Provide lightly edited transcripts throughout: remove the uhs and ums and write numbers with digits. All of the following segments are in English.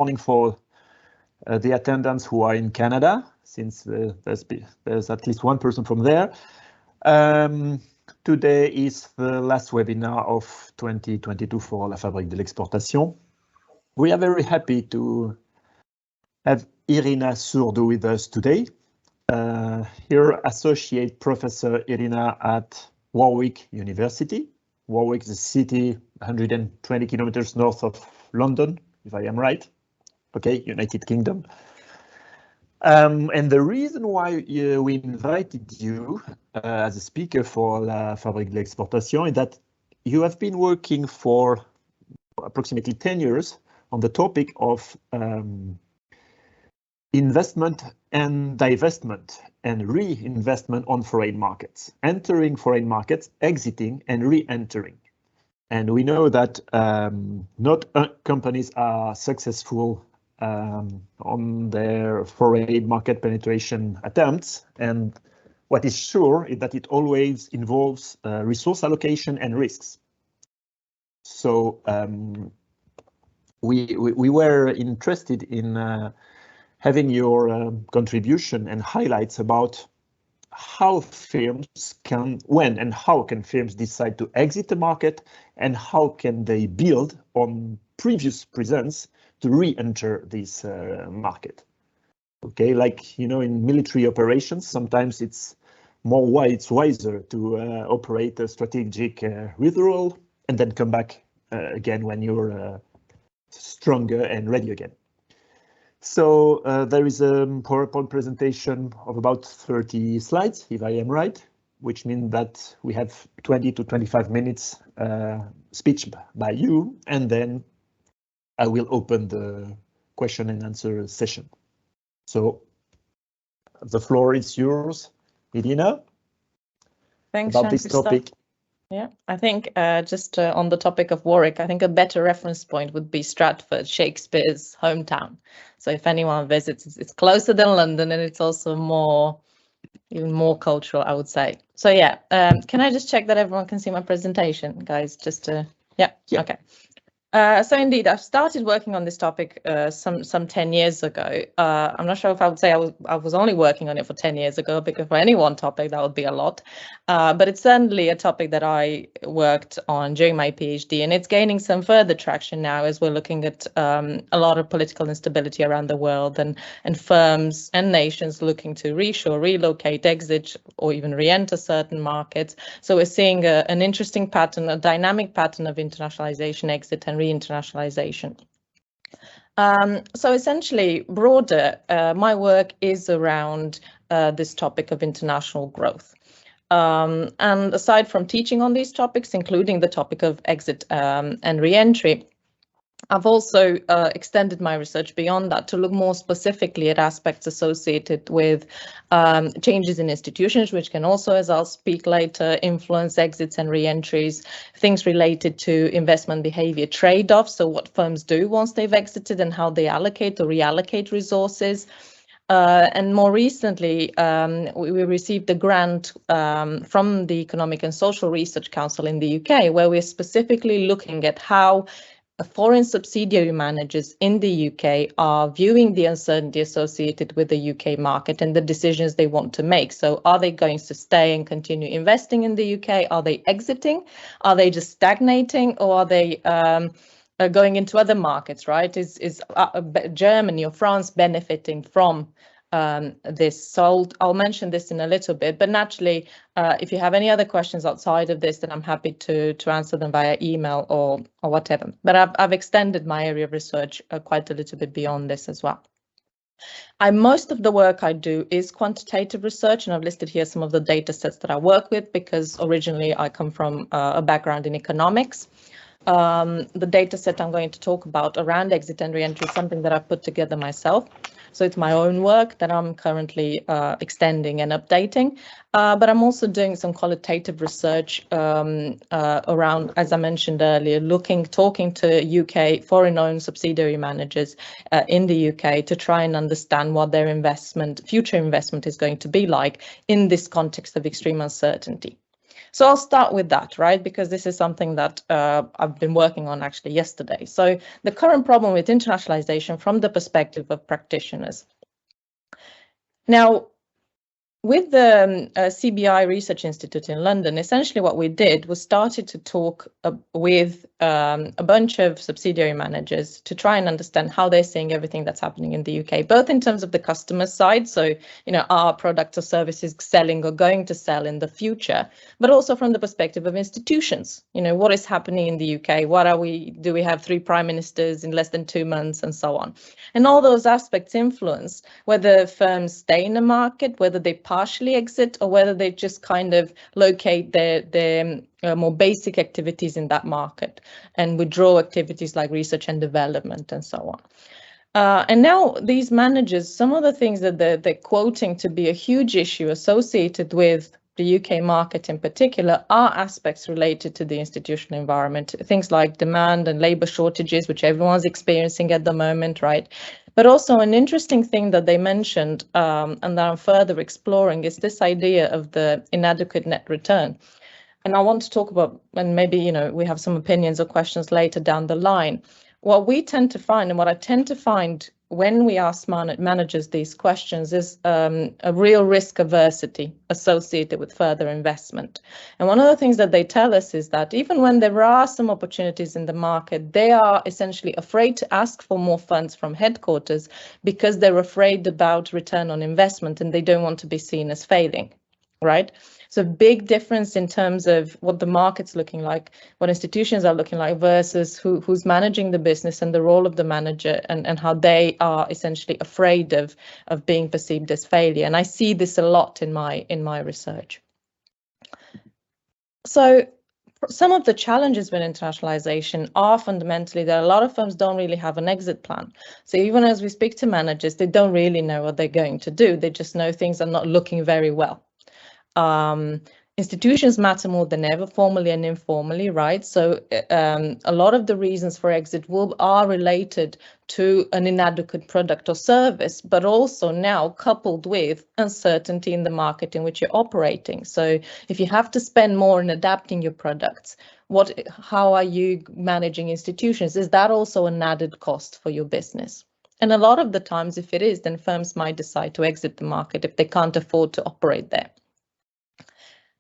morning for the attendants who are in Canada, since there's at least one person from there. Today is the last webinar of 2022 for La Fabrique de l'Exportation. We are very happy to have Irina Surdu with us today. Here, Associate Professor Irina at Warwick University. Warwick is a city 120 kilometers north of London, if I am right. Okay, United Kingdom. And the reason why we invited you as a speaker for La Fabrique de l'Exportation is that you have been working for approximately 10 years on the topic of investment and divestment and reinvestment on foreign markets, entering foreign markets, exiting and re-entering. And we know that not companies are successful on their foreign market penetration attempts. And what is sure is that it always involves resource allocation and risks. So we were interested in having your contribution and highlights about how firms can, when and how can firms decide to exit the market, and how can they build on previous presence to re-enter this market. Okay, like, you know, in military operations, sometimes it's wiser to operate a strategic withdrawal and then come back again when you're stronger and ready again. So there is a PowerPoint presentation of about 30 slides, if I am right, which means that we have 20 to 25 minutes speech by you, and then I will open the question and answer session. So the floor is yours, Irina. Thanks, about this topic. Yeah, I think just on the topic of Warwick, I think a better reference point would be Stratford, Shakespeare's hometown. So if anyone visits, it's closer than London, and it's also even more cultural, I would say. So yeah, can I just check that everyone can see my presentation, guys? Just to, yeah. Okay. So indeed, I've started working on this topic some 10 years ago. I'm not sure if I would say I was only working on it for 10 years ago, because for any one topic, that would be a lot. But it's certainly a topic that I worked on during my PhD, and it's gaining some further traction now as we're looking at a lot of political instability around the world, and firms and nations looking to reshore, relocate, exit, or even re-enter certain markets. So we're seeing an interesting pattern, a dynamic pattern of internationalization, exit, and re-internationalization. So essentially, broader, my work is around this topic of international growth. And aside from teaching on these topics, including the topic of exit and re-entry, I've also extended my research beyond that to look more specifically at aspects associated with changes in institutions, which can also, as I'll speak later, influence exits and re-entries, things related to investment behavior trade-offs, so what firms do once they've exited and how they allocate or reallocate resources. And more recently, we received a grant from the Economic and Social Research Council in the UK, where we're specifically looking at how foreign subsidiary managers in the UK are viewing the uncertainty associated with the UK market and the decisions they want to make. So are they going to stay and continue investing in the UK? Are they exiting? Are they just stagnating? Or are they going into other markets, right? Is Germany or France benefiting from this? So I'll mention this in a little bit, but naturally, if you have any other questions outside of this, then I'm happy to answer them via email or whatever. But I've extended my area of research quite a little bit beyond this as well. Most of the work I do is quantitative research, and I've listed here some of the data sets that I work with, because originally I come from a background in economics. The data set I'm going to talk about around exit and re-entry is something that I've put together myself. So it's my own work that I'm currently extending and updating, but I'm also doing some qualitative research around, as I mentioned earlier, talking to UK foreign-owned subsidiary managers in the UK to try and understand what their future investment is going to be like in this context of extreme uncertainty. So I'll start with that, right? Because this is something that I've been working on actually yesterday. So the current problem with internationalization from the perspective of practitioners. Now, with the CBI Research Institute in London, essentially what we did was started to talk with a bunch of subsidiary managers to try and understand how they're seeing everything that's happening in the UK, both in terms of the customer side, so our products or services selling or going to sell in the future, but also from the perspective of institutions. What is happening in the UK? Do we have 3 prime ministers in less than 2 months, and so on? And all those aspects influence whether firms stay in the market, whether they partially exit, or whether they just kind of locate their more basic activities in that market and withdraw activities like research and development and so on. And now these managers, some of the things that they're quoting to be a huge issue associated with the UK market in particular are aspects related to the institutional environment, things like demand and labour shortages, which everyone's experiencing at the moment, right? But also an interesting thing that they mentioned and that I'm further exploring is this idea of the inadequate net return. And I want to talk about, and maybe, we have some opinions or questions later down the line. What we tend to find, and what I tend to find when we ask managers these questions, is a real risk aversity associated with further investment. And one of the things that they tell us is that even when there are some opportunities in the market, they are essentially afraid to ask for more funds from headquarters because they're afraid about return on investment and they don't want to be seen as failing, right? So big difference in terms of what the market's looking like, what institutions are looking like versus who's managing the business and the role of the manager and how they are essentially afraid of being perceived as failure. And I see this a lot in my research. So some of the challenges with internationalization are fundamentally that a lot of firms don't really have an exit plan. So even as we speak to managers, they don't really know what they're going to do. They just know things are not looking very well. Institutions matter more than ever, formally and informally, right? So a lot of the reasons for exit are related to an inadequate product or service, but also now coupled with uncertainty in the market in which you're operating. So if you have to spend more in adapting your products, how are you managing institutions? Is that also an added cost for your business? And a lot of the times, if it is, then firms might decide to exit the market if they can't afford to operate there.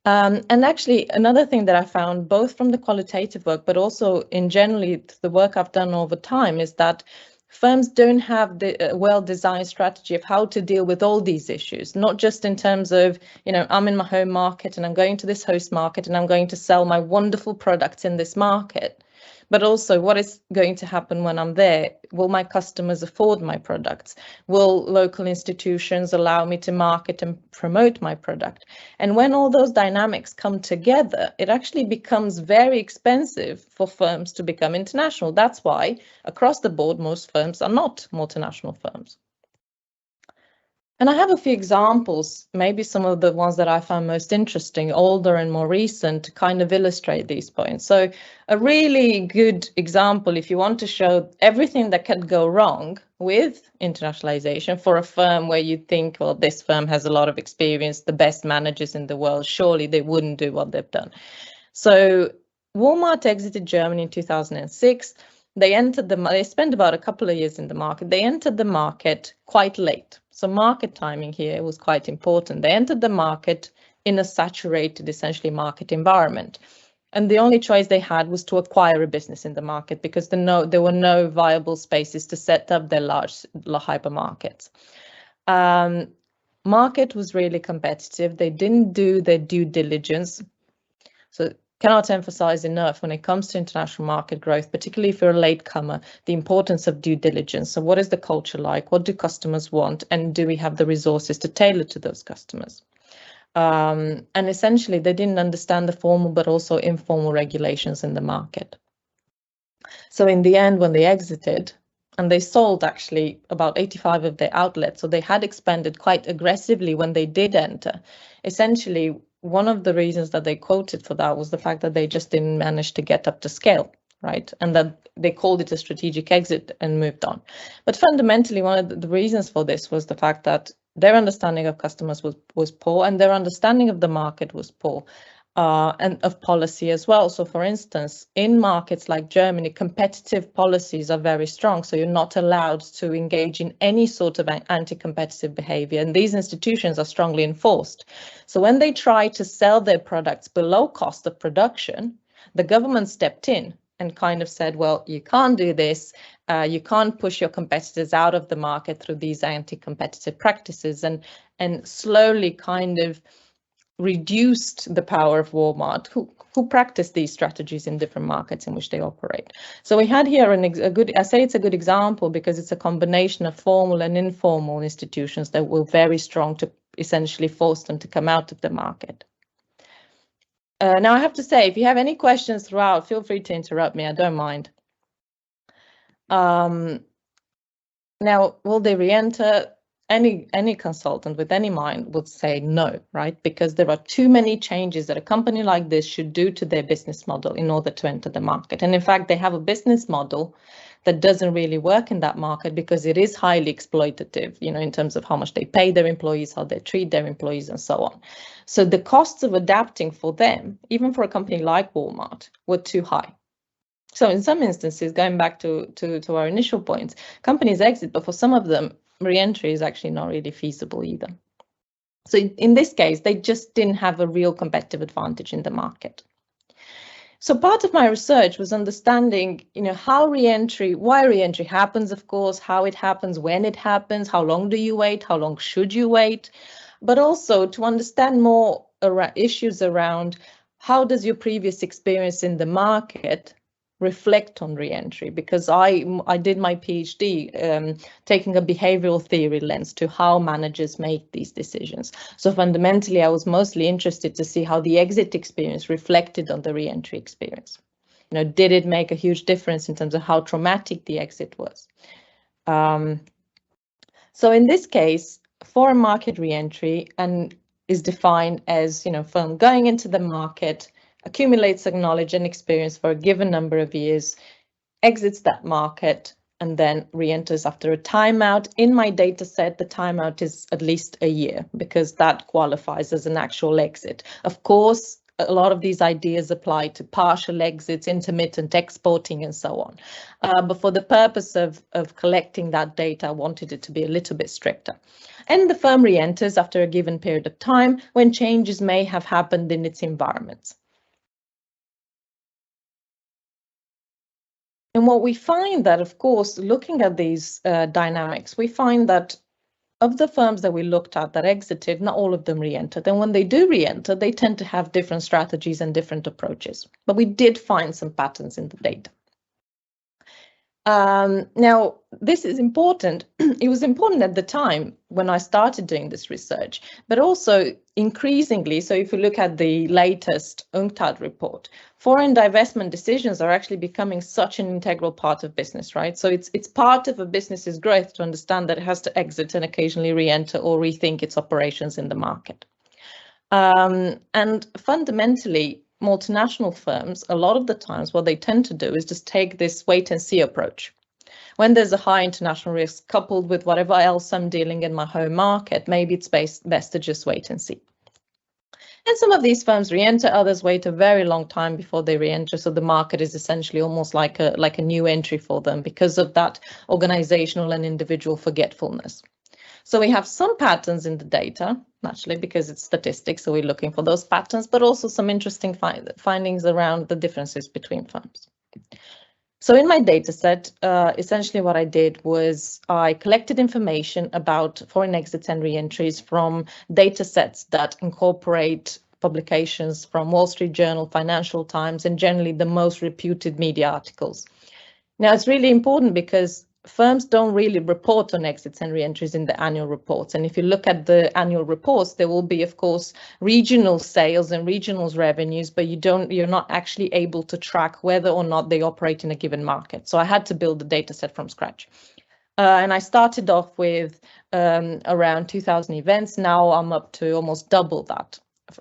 And actually, another thing that I found, both from the qualitative work, but also in generally the work I've done over time, is that firms don't have the well-designed strategy of how to deal with all these issues, not just in terms of, I'm in my home market and I'm going to this host market and I'm going to sell my wonderful products in this market, but also what is going to happen when I'm there? Will my customers afford my products? Will local institutions allow me to market and promote my product? And when all those dynamics come together, it actually becomes very expensive for firms to become international. That's why across the board, most firms are not multinational firms. And I have a few examples, maybe some of the ones that I found most interesting, older and more recent, to kind of illustrate these points. So a really good example, if you want to show everything that can go wrong with internationalization for a firm where you think, well, this firm has a lot of experience, the best managers in the world, surely they wouldn't do what they've done. So Walmart exited Germany in 2006. They spent about a couple of years in the market. They entered the market quite late. So market timing here was quite important. They entered the market in a saturated, essentially, market environment. And the only choice they had was to acquire a business in the market because there were no viable spaces to set up their large hypermarkets. Market was really competitive. They didn't do their due diligence. So cannot emphasize enough when it comes to international market growth, particularly if you're a latecomer, the importance of due diligence. So what is the culture like? What do customers want? And do we have the resources to tailor to those customers? And essentially, they didn't understand the formal but also informal regulations in the market. So in the end, when they exited, and they sold actually about 85 of their outlets, so they had expanded quite aggressively when they did enter. Essentially, one of the reasons that they quoted for that was the fact that they just didn't manage to get up to scale, right? And that they called it a strategic exit and moved on. But fundamentally, one of the reasons for this was the fact that their understanding of customers was poor and their understanding of the market was poor. and of policy as well. So for instance, in markets like Germany, competitive policies are very strong. So you're not allowed to engage in any sort of anti-competitive behavior. And these institutions are strongly enforced. So when they try to sell their products below cost of production, the government stepped in and kind of said, well, you can't do this. You can't push your competitors out of the market through these anti-competitive practices, and slowly kind of reduced the power of Walmart, who practice these strategies in different markets in which they operate. So we had here I say it's a good example because it's a combination of formal and informal institutions that were very strong to essentially force them to come out of the market. Now I have to say, if you have any questions throughout, feel free to interrupt me, I don't mind. Now, will they re-enter? Any consultant with any mind would say no, right? Because there are too many changes that a company like this should do to their business model in order to enter the market. And in fact, they have a business model that doesn't really work in that market because it is highly exploitative, in terms of how much they pay their employees, how they treat their employees, and so on. So the costs of adapting for them, even for a company like Walmart, were too high. So in some instances, going back to our initial points, companies exit, but for some of them, re-entry is actually not really feasible either. So in this case, they just didn't have a real competitive advantage in the market. So part of my research was understanding, how why re-entry happens, of course, how it happens, when it happens, how long do you wait, how long should you wait, but also to understand more issues around how does your previous experience in the market reflect on re-entry, because I did my PhD taking a behavioral theory lens to how managers make these decisions. So fundamentally, I was mostly interested to see how the exit experience reflected on the re-entry experience. Did it make a huge difference in terms of how traumatic the exit was? So in this case, foreign market re-entry is defined as, firm going into the market, accumulates knowledge and experience for a given number of years, exits that market, and then re-enters after a timeout. In my data set, the timeout is at least a year because that qualifies as an actual exit. Of course, a lot of these ideas apply to partial exits, intermittent exporting, and so on. But for the purpose of collecting that data, I wanted it to be a little bit stricter. And the firm re-enters after a given period of time when changes may have happened in its environment. And what we find that, of course, looking at these dynamics, we find that of the firms that we looked at that exited, not all of them re-entered. And when they do re-enter, they tend to have different strategies and different approaches. But we did find some patterns in the data. Now, this is important. It was important at the time when I started doing this research, but also increasingly, so if you look at the latest UNCTAD report, foreign divestment decisions are actually becoming such an integral part of business, right? So it's part of a business's growth to understand that it has to exit and occasionally re-enter or rethink its operations in the market. And fundamentally, multinational firms, a lot of the times what they tend to do is just take this wait and see approach. When there's a high international risk coupled with whatever else I'm dealing in my home market, maybe it's best to just wait and see. And some of these firms re-enter, others wait a very long time before they re-enter. So the market is essentially almost like a new entry for them because of that organizational and individual forgetfulness. So we have some patterns in the data, naturally, because it's statistics, so we're looking for those patterns, but also some interesting findings around the differences between firms. So in my data set, essentially what I did was I collected information about foreign exits and re-entries from data sets that incorporate publications from Wall Street Journal, Financial Times, and generally the most reputed media articles. Now, it's really important because firms don't really report on exits and re-entries in the annual reports. And if you look at the annual reports, there will be, of course, regional sales and regional revenues, but you're not actually able to track whether or not they operate in a given market. So I had to build the data set from scratch. And I started off with around 2,000 events. Now I'm up to almost double that,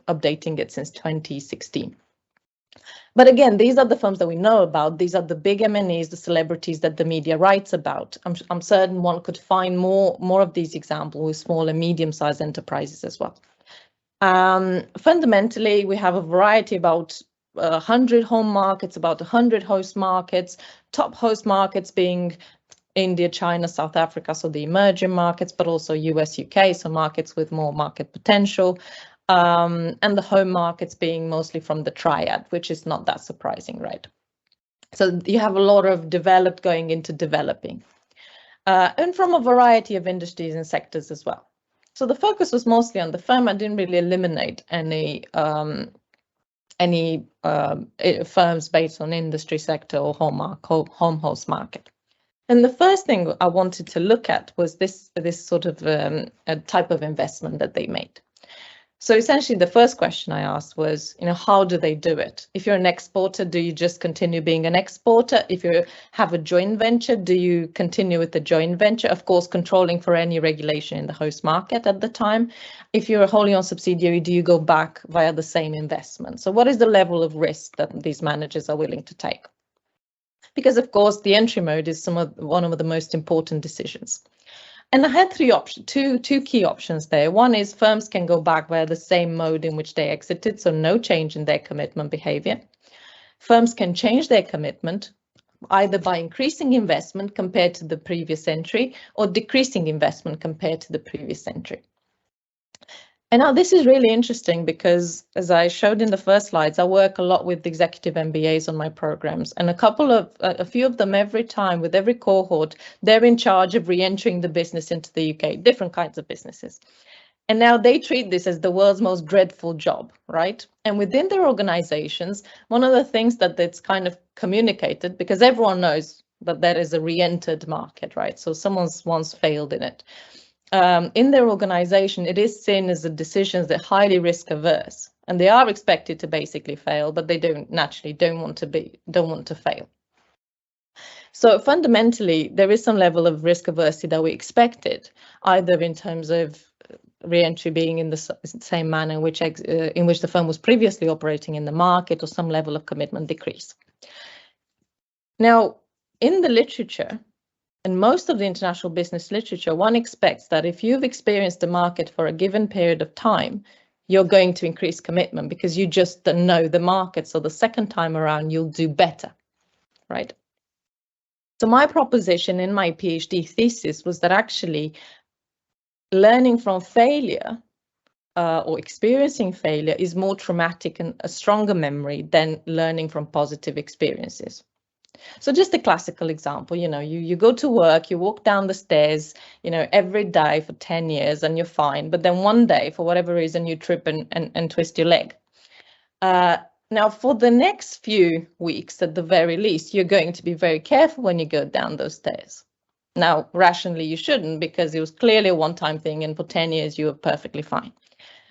updating it since 2016. But again, these are the firms that we know about. These are the big M&Es, the celebrities that the media writes about. I'm certain one could find more of these examples with small and medium-sized enterprises as well. Fundamentally, we have a variety, about 100 home markets, about 100 host markets, top host markets being India, China, South Africa, so the emerging markets, but also US, UK, so markets with more market potential, and the home markets being mostly from the triad, which is not that surprising, right? So you have a lot of developed going into developing, and from a variety of industries and sectors as well. So the focus was mostly on the firm. I didn't really eliminate any firms based on industry sector or home host market. And the first thing I wanted to look at was this sort of a type of investment that they made. So essentially, the first question I asked was, how do they do it? If you're an exporter, do you just continue being an exporter? If you have a joint venture, do you continue with the joint venture? Of course, controlling for any regulation in the host market at the time. If you're a wholly owned subsidiary, do you go back via the same investment? So what is the level of risk that these managers are willing to take? Because of course, the entry mode is one of the most important decisions. And I had two key options there. One is firms can go back via the same mode in which they exited, so no change in their commitment behavior. Firms can change their commitment either by increasing investment compared to the previous entry or decreasing investment compared to the previous entry. And now this is really interesting because, as I showed in the first slides, I work a lot with executive MBAs on my programs, and a few of them every time with every cohort, they're in charge of re-entering the business into the UK, different kinds of businesses. And now they treat this as the world's most dreadful job, right? And within their organizations, one of the things that it's kind of communicated, because everyone knows that that is a re-entered market, right? So someone's once failed in it. In their organization, it is seen as a decision that highly risk averse, and they are expected to basically fail, but they don't want to fail. So fundamentally, there is some level of risk aversity that we expected, either in terms of re-entry being in the same manner in which the firm was previously operating in the market, or some level of commitment decrease. Now, in the literature, and most of the international business literature, one expects that if you've experienced the market for a given period of time, you're going to increase commitment because you just know the market. So the second time around, you'll do better, right? So my proposition in my PhD thesis was that actually learning from failure or experiencing failure is more traumatic and a stronger memory than learning from positive experiences. So just a classical example, you go to work, you walk down the stairs, every day for 10 years and you're fine. But then one day, for whatever reason, you trip and twist your leg. Now, for the next few weeks, at the very least, you're going to be very careful when you go down those stairs. Now, rationally, you shouldn't, because it was clearly a one-time thing, and for 10 years, you were perfectly fine.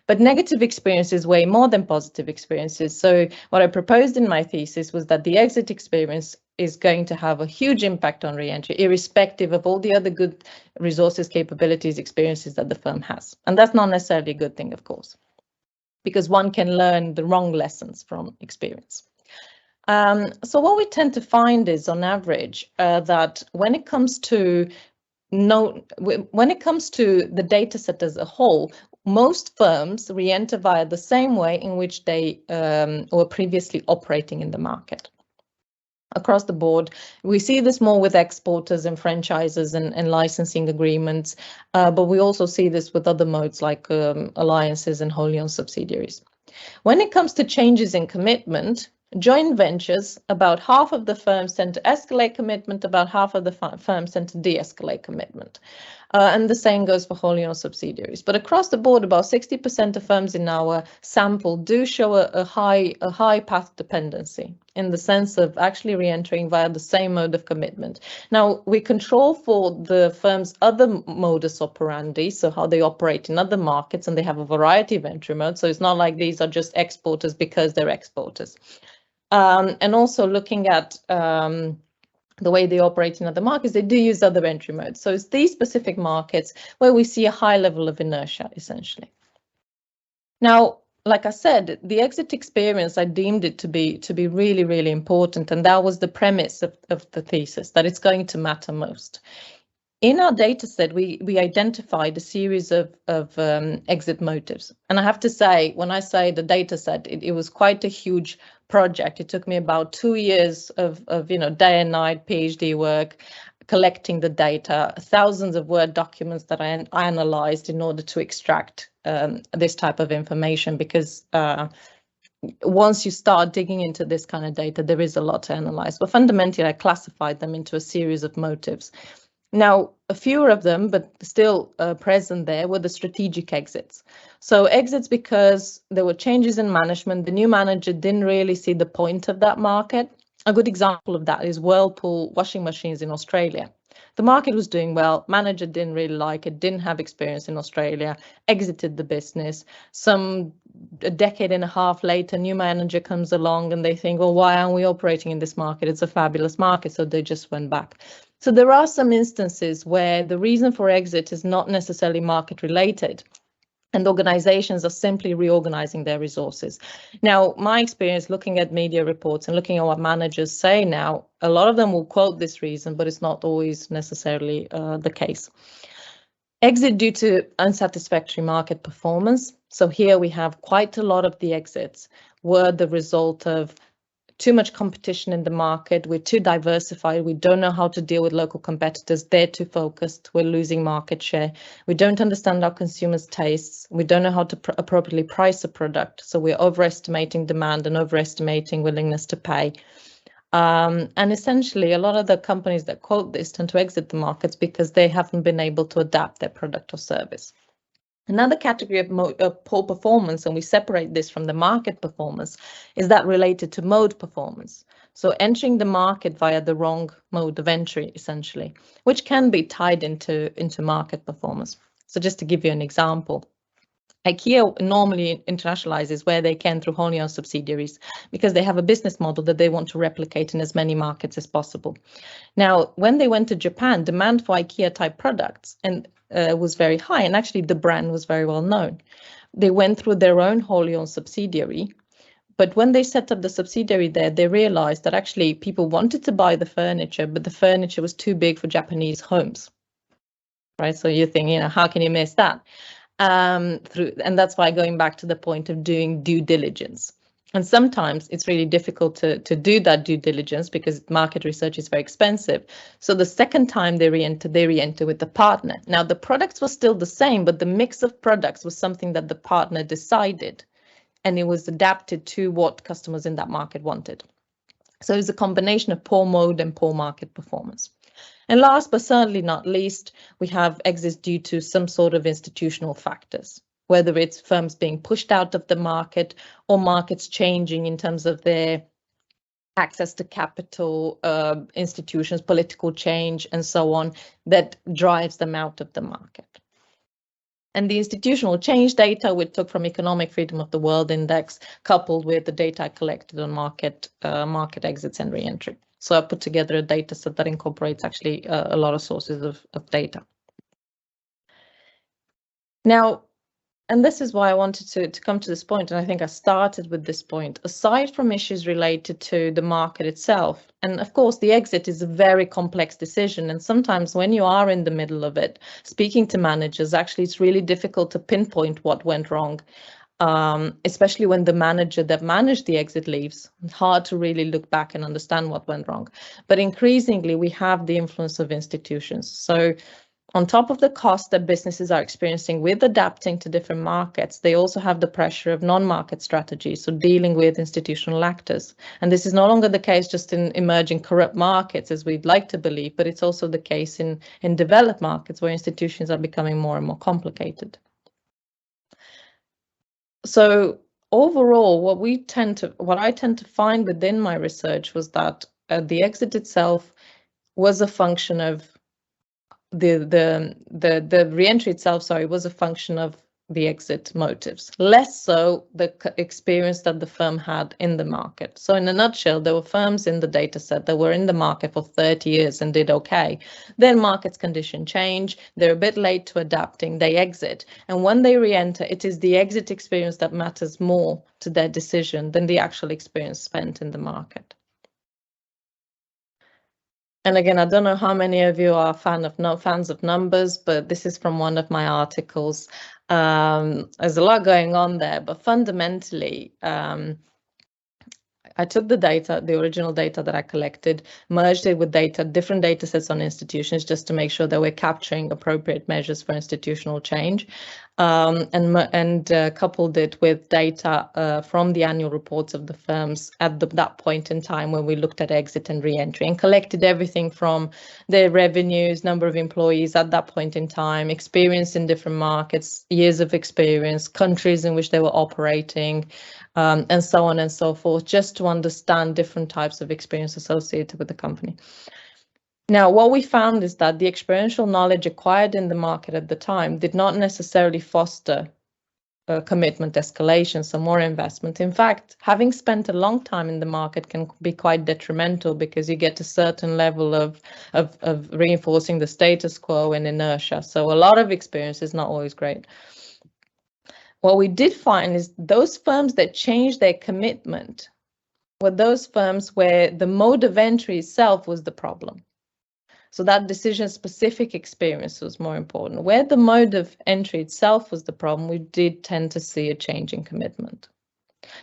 But negative experiences weigh more than positive experiences. So what I proposed in my thesis was that the exit experience is going to have a huge impact on re-entry, irrespective of all the other good resources, capabilities, experiences that the firm has. And that's not necessarily a good thing, of course, because one can learn the wrong lessons from experience. So what we tend to find is, on average, that when it comes to the data set as a whole, most firms re-enter via the same way in which they were previously operating in the market. Across the board, we see this more with exporters and franchises and licensing agreements, but we also see this with other modes like alliances and wholly owned subsidiaries. When it comes to changes in commitment, joint ventures, about half of the firms tend to escalate commitment, about half of the firms tend to de-escalate commitment. And the same goes for wholly owned subsidiaries. But across the board, about 60% of firms in our sample do show a high path dependency, in the sense of actually re-entering via the same mode of commitment. Now, we control for the firm's other modus operandi, so how they operate in other markets, and they have a variety of entry modes. So it's not like these are just exporters because they're exporters. And also looking at the way they operate in other markets, they do use other entry modes. So it's these specific markets where we see a high level of inertia, essentially. Now, like I said, the exit experience, I deemed it to be really, really important. And that was the premise of the thesis, that it's going to matter most. In our data set, we identified a series of exit motives. And I have to say, when I say the data set, it was quite a huge project. It took me about 2 years of day and night PhD work, collecting the data, thousands of Word documents that I analyzed in order to extract this type of information, because once you start digging into this kind of data, there is a lot to analyze. But fundamentally, I classified them into a series of motives. Now, a few of them, but still present there, were the strategic exits. So exits because there were changes in management. The new manager didn't really see the point of that market. A good example of that is Whirlpool washing machines in Australia. The market was doing well. Manager didn't really like it, didn't have experience in Australia, exited the business. A decade and a half later, new manager comes along and they think, well, why aren't we operating in this market? It's a fabulous market. So they just went back. So there are some instances where the reason for exit is not necessarily market related, and organizations are simply reorganizing their resources. Now, my experience looking at media reports and looking at what managers say now, a lot of them will quote this reason, but it's not always necessarily the case. Exit due to unsatisfactory market performance. So here we have quite a lot of the exits were the result of too much competition in the market. We're too diversified. We don't know how to deal with local competitors. They're too focused. We're losing market share. We don't understand our consumers' tastes. We don't know how to appropriately price a product. So we're overestimating demand and overestimating willingness to pay. And essentially, a lot of the companies that quote this tend to exit the markets because they haven't been able to adapt their product or service. Another category of poor performance, and we separate this from the market performance, is that related to mode performance. So entering the market via the wrong mode of entry, essentially, which can be tied into market performance. So just to give you an example, IKEA normally internationalizes where they can through wholly owned subsidiaries because they have a business model that they want to replicate in as many markets as possible. Now, when they went to Japan, demand for IKEA type products was very high, and actually the brand was very well known. They went through their own wholly owned subsidiary, but when they set up the subsidiary there, they realized that actually people wanted to buy the furniture, but the furniture was too big for Japanese homes, right? So you think, how can you miss that? And that's why going back to the point of doing due diligence. And sometimes it's really difficult to do that due diligence because market research is very expensive. So the second time they re-enter with the partner. Now the products were still the same, but the mix of products was something that the partner decided, and it was adapted to what customers in that market wanted. So it's a combination of poor mode and poor market performance. And last but certainly not least, we have exits due to some sort of institutional factors, whether it's firms being pushed out of the market or markets changing in terms of their access to capital, institutions, political change, and so on, that drives them out of the market. And the institutional change data we took from Economic Freedom of the World Index, coupled with the data I collected on market exits and re-entry. So I put together a data set that incorporates actually a lot of sources of data. Now, and this is why I wanted to come to this point, and I think I started with this point, aside from issues related to the market itself, and of course the exit is a very complex decision, and sometimes when you are in the middle of it, speaking to managers, actually it's really difficult to pinpoint what went wrong, especially when the manager that managed the exit leaves. It's hard to really look back and understand what went wrong. But increasingly, we have the influence of institutions. So on top of the cost that businesses are experiencing with adapting to different markets, they also have the pressure of non-market strategies, so dealing with institutional actors. And this is no longer the case just in emerging corrupt markets, as we'd like to believe, but it's also the case in developed markets where institutions are becoming more and more complicated. So overall, what I tend to find within my research was that the exit itself was a function of the re-entry itself, was a function of the exit motives, less so the experience that the firm had in the market. So in a nutshell, there were firms in the data set that were in the market for 30 years and did okay. Then market's condition change, they're a bit late to adapting, they exit. And when they re-enter, it is the exit experience that matters more to their decision than the actual experience spent in the market. And again, I don't know how many of you are fans of numbers, but this is from one of my articles. There's a lot going on there, but fundamentally, I took the data, the original data that I collected, merged it with different data sets on institutions, just to make sure that we're capturing appropriate measures for institutional change, and coupled it with data from the annual reports of the firms at that point in time when we looked at exit and re-entry, and collected everything from their revenues, number of employees at that point in time, experience in different markets, years of experience, countries in which they were operating, and so on and so forth, just to understand different types of experience associated with the company. Now, what we found is that the experiential knowledge acquired in the market at the time did not necessarily foster commitment escalation, so more investment. In fact, having spent a long time in the market can be quite detrimental, because you get a certain level of reinforcing the status quo and inertia. So a lot of experience is not always great. What we did find is those firms that changed their commitment were those firms where the mode of entry itself was the problem. So that decision-specific experience was more important. Where the mode of entry itself was the problem, we did tend to see a change in commitment.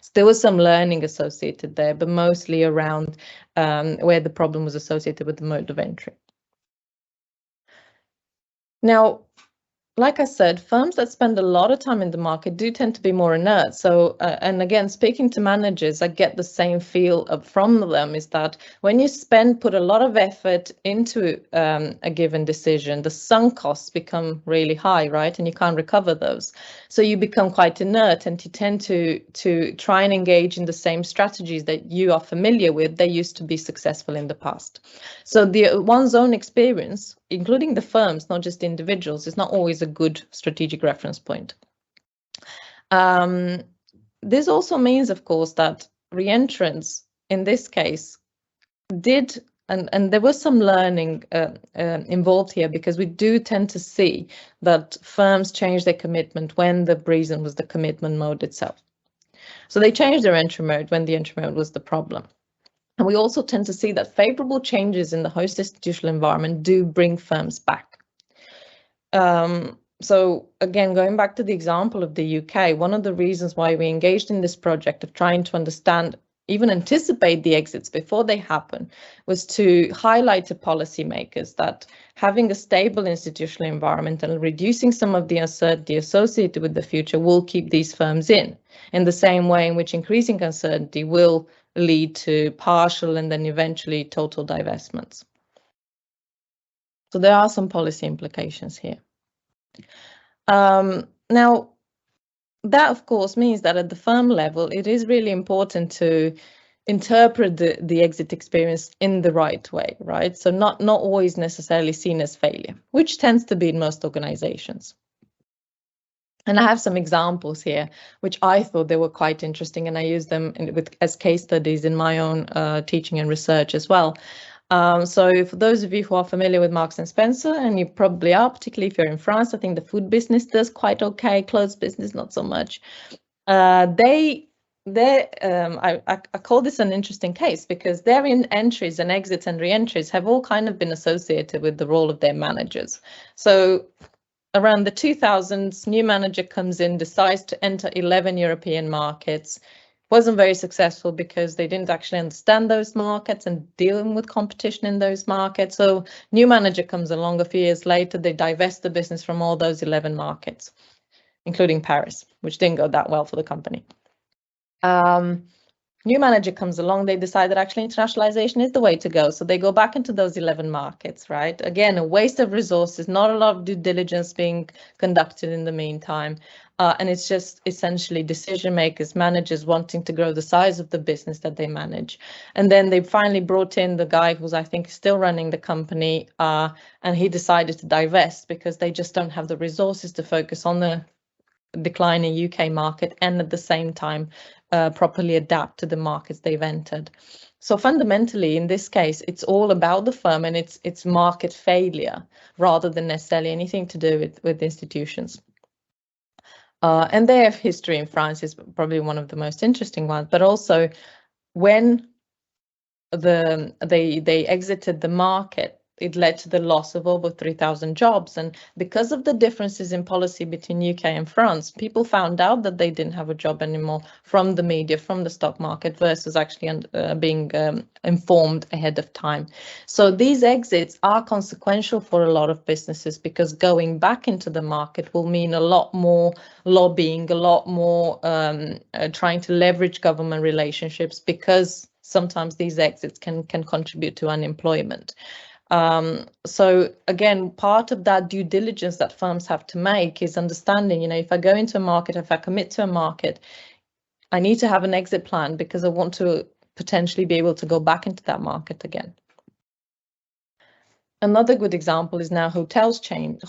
So there was some learning associated there, but mostly around where the problem was associated with the mode of entry. Now, like I said, firms that spend a lot of time in the market do tend to be more inert. So, and again, speaking to managers, I get the same feel from them, is that when you put a lot of effort into a given decision, the sunk costs become really high, right? And you can't recover those. So you become quite inert, and you tend to try and engage in the same strategies that you are familiar with, they used to be successful in the past. So one's own experience, including the firms, not just individuals, is not always a good strategic reference point. This also means, of course, that re-entrants in this case did, and there was some learning involved here, because we do tend to see that firms change their commitment when the reason was the commitment mode itself. So they changed their entry mode when the entry mode was the problem. And we also tend to see that favorable changes in the host institutional environment do bring firms back. So again, going back to the example of the UK, one of the reasons why we engaged in this project of trying to understand, even anticipate the exits before they happen, was to highlight to policymakers that having a stable institutional environment and reducing some of the uncertainty associated with the future will keep these firms in the same way in which increasing uncertainty will lead to partial and then eventually total divestments. So there are some policy implications here. Now, that of course means that at the firm level, it is really important to interpret the exit experience in the right way, right? So not always necessarily seen as failure, which tends to be in most organizations. And I have some examples here, which I thought they were quite interesting, and I use them as case studies in my own teaching and research as well. So for those of you who are familiar with Marks and Spencer, and you probably are, particularly if you're in France, I think the food business does quite okay, clothes business not so much. I call this an interesting case because their entries and exits and re-entries have all kind of been associated with the role of their managers. So around the 2000s, new manager comes in, decides to enter 11 European markets, wasn't very successful because they didn't actually understand those markets and dealing with competition in those markets. So new manager comes along a few years later, they divest the business from all those 11 markets, including Paris, which didn't go that well for the company. New manager comes along, they decide that actually internationalization is the way to go. So they go back into those 11 markets, right? Again, a waste of resources, not a lot of due diligence being conducted in the meantime. And it's just essentially decision makers, managers wanting to grow the size of the business that they manage. And then they finally brought in the guy who's, I think, still running the company. And he decided to divest because they just don't have the resources to focus on the declining UK market and at the same time properly adapt to the markets they've entered. So fundamentally, in this case, it's all about the firm and its market failure rather than necessarily anything to do with institutions. And their history in France is probably one of the most interesting ones, but also when they exited the market, it led to the loss of over 3,000 jobs. And because of the differences in policy between UK and France, people found out that they didn't have a job anymore from the media, from the stock market, versus actually being informed ahead of time. So these exits are consequential for a lot of businesses, because going back into the market will mean a lot more lobbying, a lot more trying to leverage government relationships, because sometimes these exits can contribute to unemployment. So again, part of that due diligence that firms have to make is understanding, if I go into a market, if I commit to a market, I need to have an exit plan, because I want to potentially be able to go back into that market again. Another good example is now hotel chains.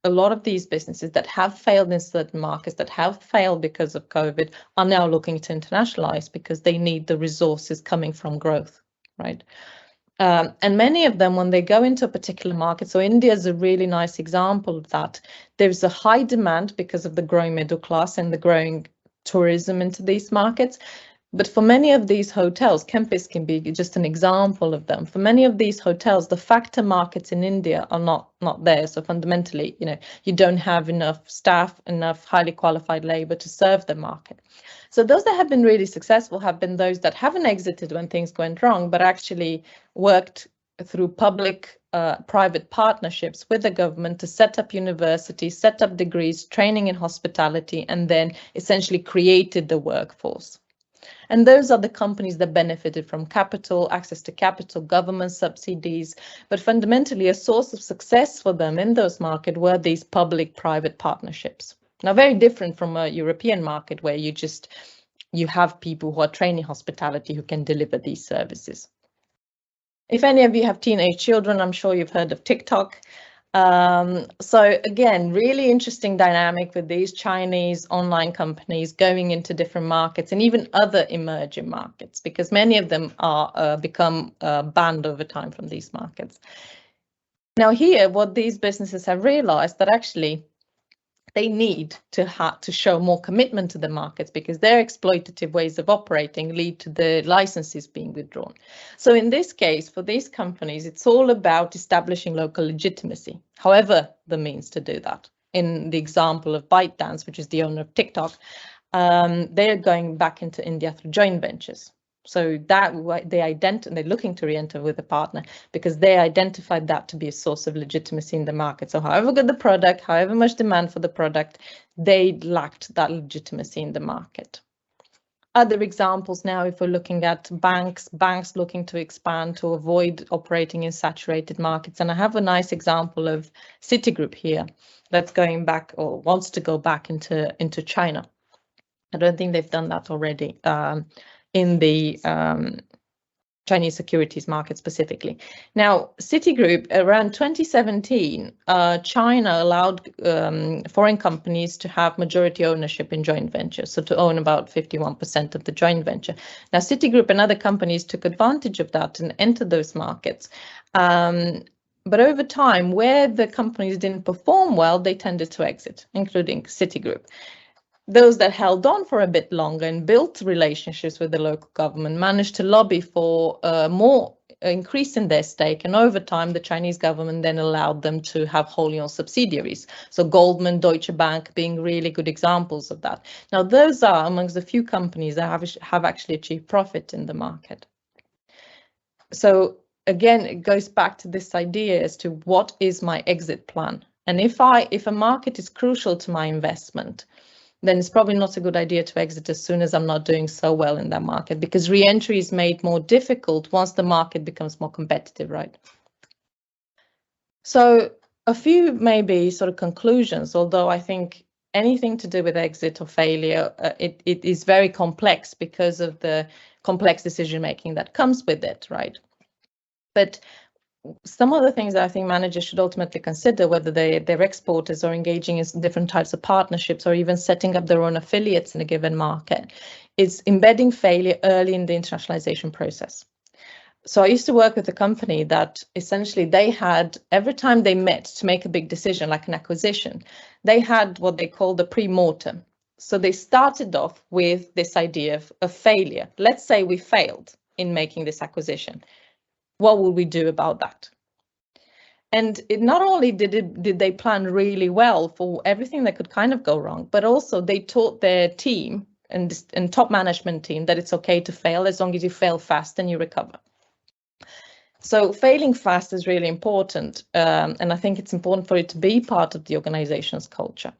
A lot of these businesses that have failed in certain markets, that have failed because of COVID, are now looking to internationalize, because they need the resources coming from growth, right? And many of them, when they go into a particular market, so India is a really nice example of that. There's a high demand because of the growing middle class and the growing tourism into these markets. But for many of these hotels, Kempis can be just an example of them. For many of these hotels, the factor markets in India are not there. So fundamentally, you don't have enough staff, enough highly qualified labor to serve the market. So those that have been really successful have been those that haven't exited when things went wrong, but actually worked through public-private partnerships with the government to set up universities, set up degrees, training in hospitality, and then essentially created the workforce. And those are the companies that benefited from capital, access to capital, government subsidies, but fundamentally a source of success for them in those markets were these public-private partnerships. Now, very different from a European market where you have people who are trained in hospitality who can deliver these services. If any of you have teenage children, I'm sure you've heard of TikTok. So again, really interesting dynamic with these Chinese online companies going into different markets and even other emerging markets, because many of them are become banned over time from these markets. Now here, what these businesses have realized that actually they need to show more commitment to the markets, because their exploitative ways of operating lead to the licenses being withdrawn. So in this case, for these companies, it's all about establishing local legitimacy, however the means to do that. In the example of ByteDance, which is the owner of TikTok, they're going back into India through joint ventures. So that they're looking to re-enter with a partner because they identified that to be a source of legitimacy in the market. So however good the product, however much demand for the product, they lacked that legitimacy in the market. Other examples now, if we're looking at banks looking to expand to avoid operating in saturated markets. And I have a nice example of Citigroup here that's going back or wants to go back into China. I don't think they've done that already. In the Chinese securities market specifically. Now, Citigroup, around 2017, China allowed foreign companies to have majority ownership in joint ventures, so to own about 51% of the joint venture. Now, Citigroup and other companies took advantage of that and entered those markets. But over time, where the companies didn't perform well, they tended to exit, including Citigroup. Those that held on for a bit longer and built relationships with the local government managed to lobby for more increase in their stake. And over time, the Chinese government then allowed them to have wholly owned subsidiaries. So Goldman, Deutsche Bank being really good examples of that. Now, those are amongst the few companies that have actually achieved profit in the market. So again, it goes back to this idea as to what is my exit plan. And if a market is crucial to my investment, then it's probably not a good idea to exit as soon as I'm not doing so well in that market, because re-entry is made more difficult once the market becomes more competitive, right? So a few maybe sort of conclusions, although I think anything to do with exit or failure, it is very complex because of the complex decision making that comes with it, right? But some of the things that I think managers should ultimately consider, whether they're exporters or engaging in different types of partnerships or even setting up their own affiliates in a given market, is embedding failure early in the internationalization process. So I used to work with a company that essentially they had, every time they met to make a big decision like an acquisition, they had what they call the pre-mortem. So they started off with this idea of failure. Let's say we failed in making this acquisition. What will we do about that? And it not only did they plan really well for everything that could kind of go wrong, but also they taught their team and top management team that it's okay to fail as long as you fail fast and you recover. So failing fast is really important, and I think it's important for it to be part of the organization's culture.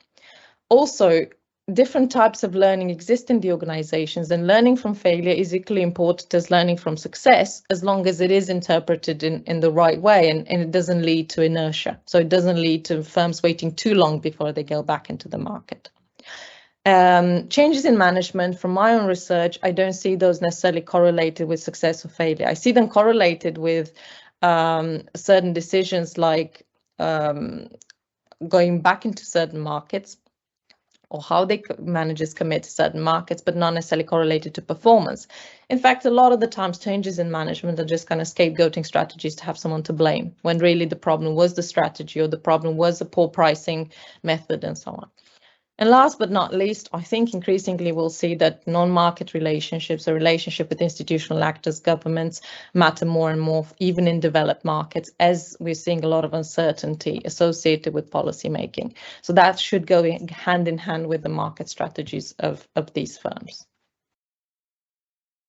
Also, different types of learning exist in the organizations, and learning from failure is equally important as learning from success, as long as it is interpreted in the right way and it doesn't lead to inertia. So it doesn't lead to firms waiting too long before they go back into the market. Changes in management, from my own research, I don't see those necessarily correlated with success or failure. I see them correlated with certain decisions like going back into certain markets, or how managers commit to certain markets, but not necessarily correlated to performance. In fact, a lot of the times changes in management are just kind of scapegoating strategies to have someone to blame, when really the problem was the strategy, or the problem was the poor pricing method and so on. And last but not least, I think increasingly we'll see that non-market relationships, a relationship with institutional actors, governments, matter more and more, even in developed markets, as we're seeing a lot of uncertainty associated with policy making. So that should go hand in hand with the market strategies of these firms.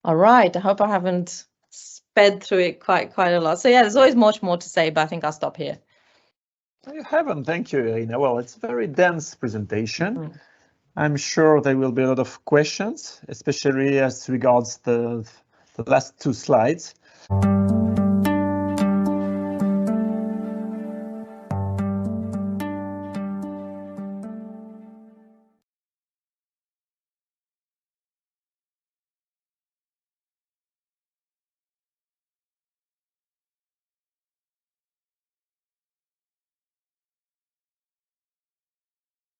All right, I hope I haven't sped through it quite a lot. So yeah, there's always much more to say, but I think I'll stop here. You haven't, thank you, Irina. Well, it's a very dense presentation. I'm sure there will be a lot of questions, especially as regards the last two slides.